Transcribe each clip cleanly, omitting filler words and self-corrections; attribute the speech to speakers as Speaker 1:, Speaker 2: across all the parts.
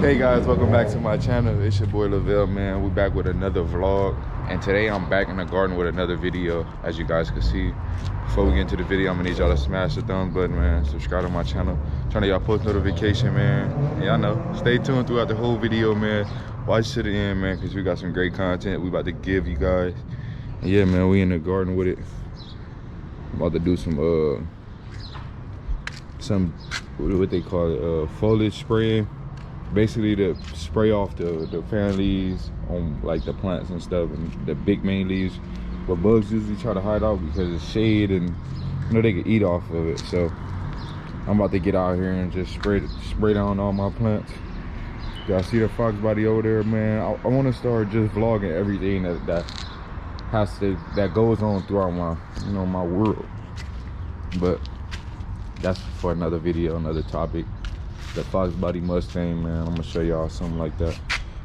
Speaker 1: Hey guys, welcome back to my channel. It's your boy Lavelle, man. We back with another vlog, and today I'm back in the garden with another video, as you guys can see. Before we get into the video, I'm gonna need y'all to smash the thumbs button, man. Subscribe to my channel, turn on y'all post notification, man. And y'all know, stay tuned throughout the whole video, man. Watch to the end, man, because we got some great content we about to give you guys. And yeah, man, we in the garden with it. I'm about to do some what they call it, foliage spraying. Basically to spray off the fan leaves on like the plants and stuff, and the big main leaves where bugs usually try to hide out because it's shade and you know they can eat off of it. So I'm about to get out here and just spray down all my plants. Y'all see the fox body over there, man? I want to start just vlogging everything that goes on throughout my my world, but that's for another video, another topic. The fox body Mustang, man, I'm gonna show y'all something like that.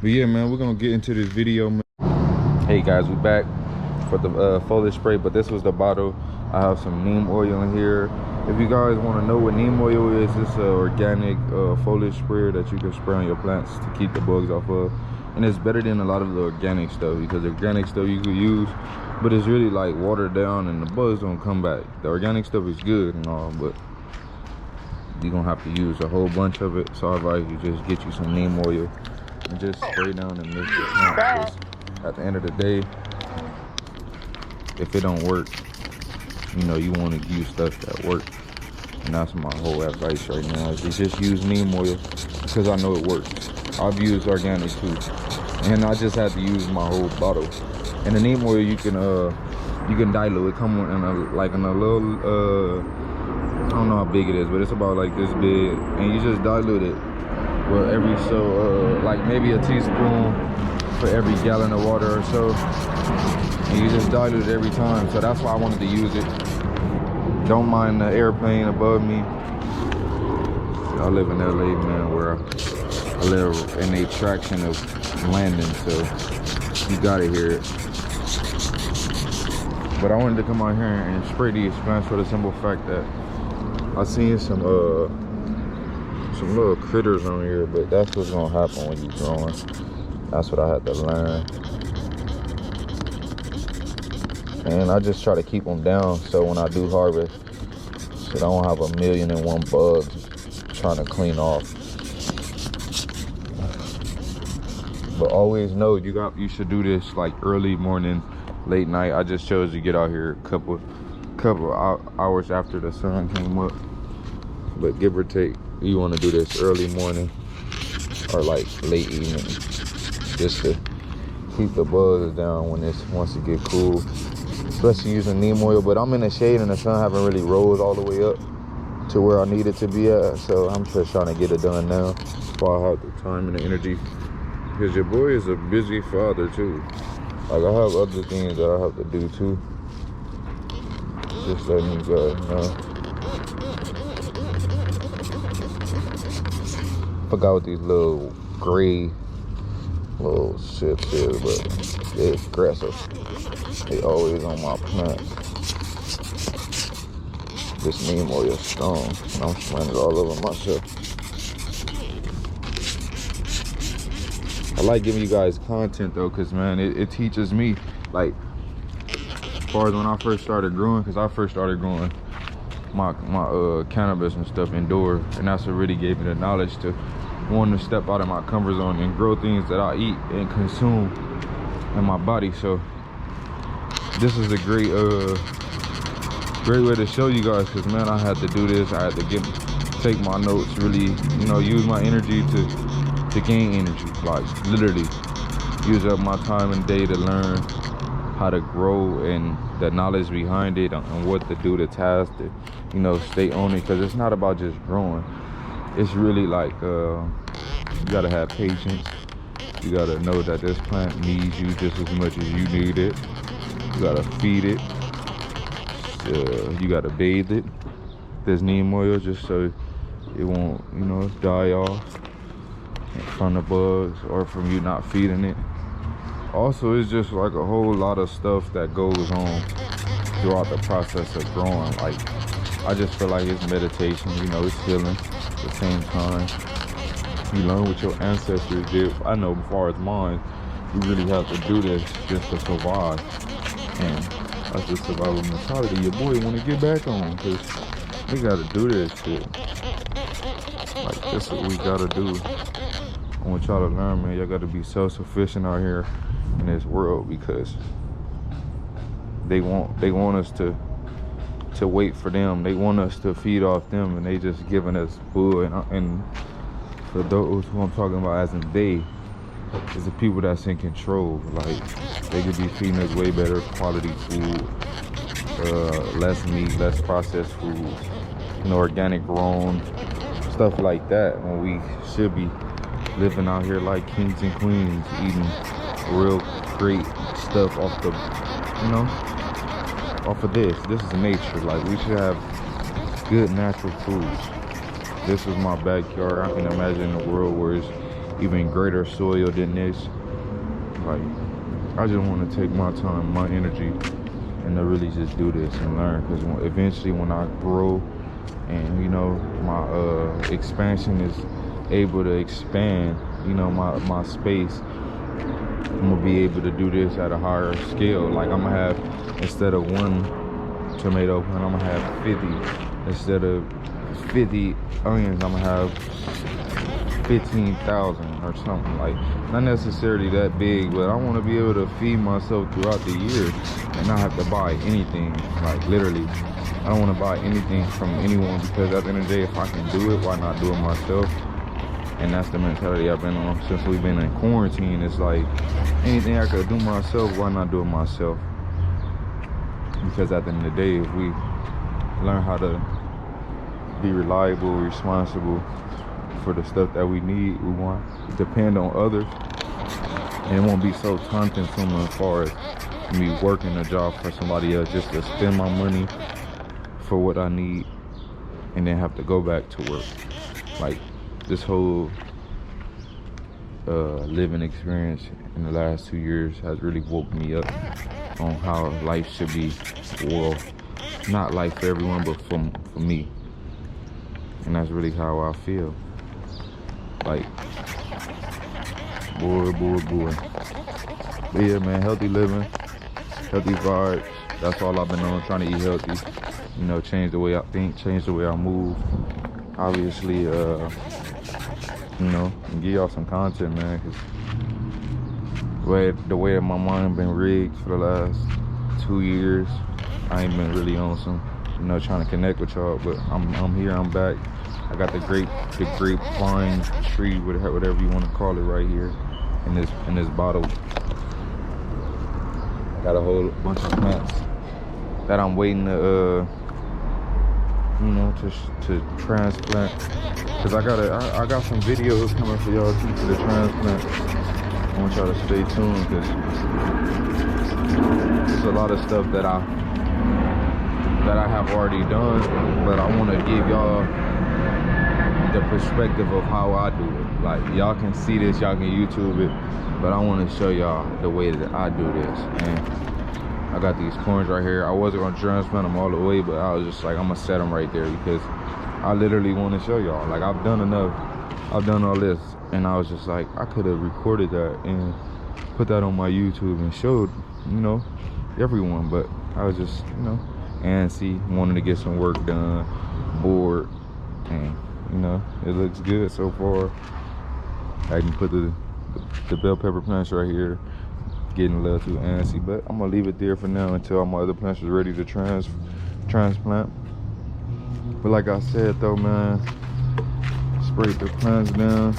Speaker 1: But yeah, man, we're gonna get into this video, man. Hey guys, we back for the foliage spray, but this was the bottle. I have some neem oil in here. If you guys want to know what neem oil is, it's an organic foliage sprayer that you can spray on your plants to keep the bugs off of. And it's better than a lot of the organic stuff, because the organic stuff you could use, but it's really like watered down and the bugs don't come back. The organic stuff is good and all, but you're gonna have to use a whole bunch of it. So I advise you just get you some neem oil and just spray down and mix it. At the end of the day, if it don't work, you want to use stuff that works. And that's my whole advice right now, is to just use neem oil, because I know it works. I've used organic too, and I just had to use my whole bottle. And the neem oil you can dilute. It come in a little I don't know how big it is, but it's about like this big, and you just dilute it. Well, like maybe a teaspoon for every gallon of water or so, and you just dilute it every time. So that's why I wanted to use it. Don't mind the airplane above me. I live in LA, man, where I live in a traction of landing, so you gotta hear it. But I wanted to come out here and spray these plants for the simple fact that I seen some little critters on here, but that's what's gonna happen when you growing. That's what I had to learn. And I just try to keep them down, so when I do harvest, I don't have 1,000,001 bugs trying to clean off. But always know you should do this like early morning, late night. I just chose to get out here a couple hours after the sun came up, but give or take, you want to do this early morning or like late evening, just to keep the bugs down once it get cool, especially using neem oil. But I'm in the shade and the sun haven't really rose all the way up to where I need it to be at, so I'm just trying to get it done now while I have the time and the energy, because your boy is a busy father too. Like, I have other things that I have to do too. Just letting you guys know. Forgot what these little gray little shits is, but they're aggressive. They always on my plants. This neem oil is strong, and I'm spraying it all over myself. I like giving you guys content though, because man, it teaches me, like, as far as when I first started growing, because I first started growing my cannabis and stuff indoors, and that's what really gave me the knowledge to want to step out of my comfort zone and grow things that I eat and consume in my body. So this is a great way to show you guys, because man, I had to do this. I had to take my notes, really use my energy to gain energy, like literally use up my time and day to learn how to grow and the knowledge behind it and what to do, the task to stay on it, because it's not about just growing. It's really like you gotta have patience. You gotta know that this plant needs you just as much as you need it. You gotta feed it. You gotta bathe it. There's neem oil just so it won't die off from the bugs or from you not feeding it. Also, it's just like a whole lot of stuff that goes on throughout the process of growing. Like, I just feel like it's meditation, it's healing at the same time. You learn what your ancestors did. I know as far as mine, you really have to do this just to survive. And that's the survival mentality your boy want to get back on, because we got to do this shit. Like, that's what we got to do. I want y'all to learn, man. Y'all got to be self-sufficient out here in this world, because they want us to wait for them. They want us to feed off them, and they just giving us food. And for those who I'm talking about as in they, is the people that's in control. Like, they could be feeding us way better quality food, less meat, less processed food, organic grown, stuff like that, when we should be living out here like kings and queens, eating real great stuff off the, off of this. This is nature. Like, we should have good natural foods. This is my backyard. I can imagine a world where it's even greater soil than this. Like, I just want to take my time, my energy, and to really just do this and learn, because eventually when I grow and my expansion is able to expand, my space, I'm gonna be able to do this at a higher scale. Like, I'm gonna have, instead of 1 tomato plant, I'm gonna have 50. Instead of 50 onions, I'm gonna have 15,000 or something. Like, not necessarily that big, but I want to be able to feed myself throughout the year and not have to buy anything. Like, literally, I don't want to buy anything from anyone, because at the end of the day, if I can do it, why not do it myself? And that's the mentality I've been on since we've been in quarantine. It's like, anything I could do myself, why not do it myself? Because at the end of the day, if we learn how to be reliable, responsible for the stuff that we need, we want to depend on others, and it won't be so time consuming as far as me working a job for somebody else just to spend my money for what I need and then have to go back to work. Like, this whole living experience in the last 2 years has really woke me up on how life should be. Well, not life for everyone, but for me. And that's really how I feel. Like, boy. But yeah, man, healthy living, healthy vibes. That's all I've been on, trying to eat healthy. Change the way I think, change the way I move. Obviously, and give y'all some content, man, because the way my mind been rigged for the last 2 years, I ain't been really on some, trying to connect with y'all. But I'm here, I'm back. I got the grapevine tree, whatever you want to call it, right here in this bottle. Got a whole bunch of plants that I'm waiting to to transplant, because I got some videos coming for y'all too for the transplant. I want y'all to stay tuned, because there's a lot of stuff that I have already done, but I want to give y'all the perspective of how I do it. Like, y'all can see this, y'all can YouTube it, but I want to show y'all the way that I do this. And I got these corns right here. I wasn't gonna transplant them all the way, but I was just like, I'm gonna set them right there, because I literally want to show y'all. Like, I've done enough, I've done all this, and I was just like, I could have recorded that and put that on my YouTube and showed, everyone. But I was just, antsy, wanting to get some work done, bored, and it looks good so far. I can put the bell pepper plants right here. Getting a little too antsy, but I'm gonna leave it there for now until all my other plants are ready to transplant. But like I said though, man, spray the plants down.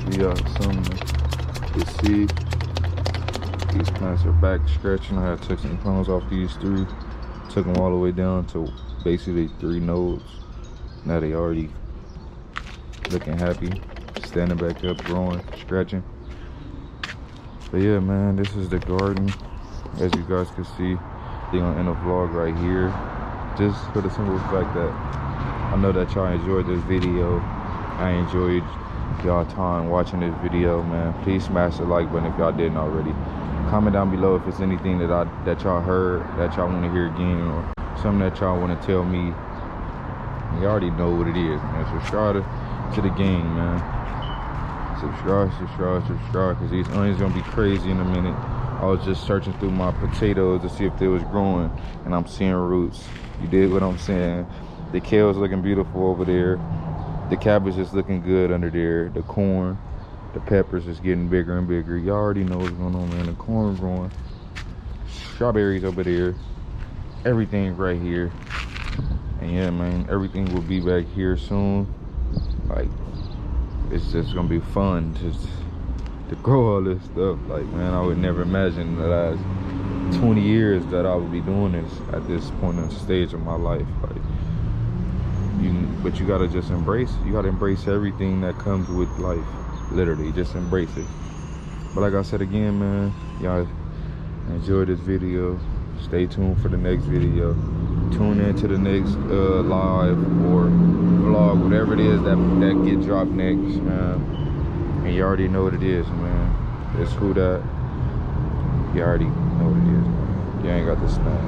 Speaker 1: We got something to see. These plants are back scratching. I had took some clones off these 3, took them all the way down to basically 3 nodes. Now they already looking happy, standing back up, growing, scratching. But yeah, man, this is the garden. As you guys can see, they're gonna end the vlog right here, just for the simple fact that I know that y'all enjoyed this video. I enjoyed y'all time watching this video, man. Please smash the like button if y'all didn't already. Comment down below if it's anything that y'all heard that y'all want to hear again, or something that y'all want to tell me. You already know what it is, man. Subscribe to to the game, man. Subscribe, because these onions gonna be crazy in a minute. I was just searching through my potatoes to see if they was growing, and I'm seeing roots. You dig what I'm saying? The kale's looking beautiful over there. The cabbage is looking good under there. The corn, the peppers is getting bigger and bigger. Y'all already know what's going on, man. The corn growing. Strawberries over there. Everything right here. And yeah, man, everything will be back here soon. Like, it's just gonna be fun to grow all this stuff. Like, man, I would never imagine in the last 20 years that I would be doing this at this point in the stage of my life. Like, but you gotta just embrace. You gotta embrace everything that comes with life. Literally, just embrace it. But like I said again, man, y'all enjoy this video. Stay tuned for the next video. Tune in to the next live or vlog, whatever it is that get dropped next, man. And you already know what it is, man. It's who that. You already know what it is, man. You ain't got to snap.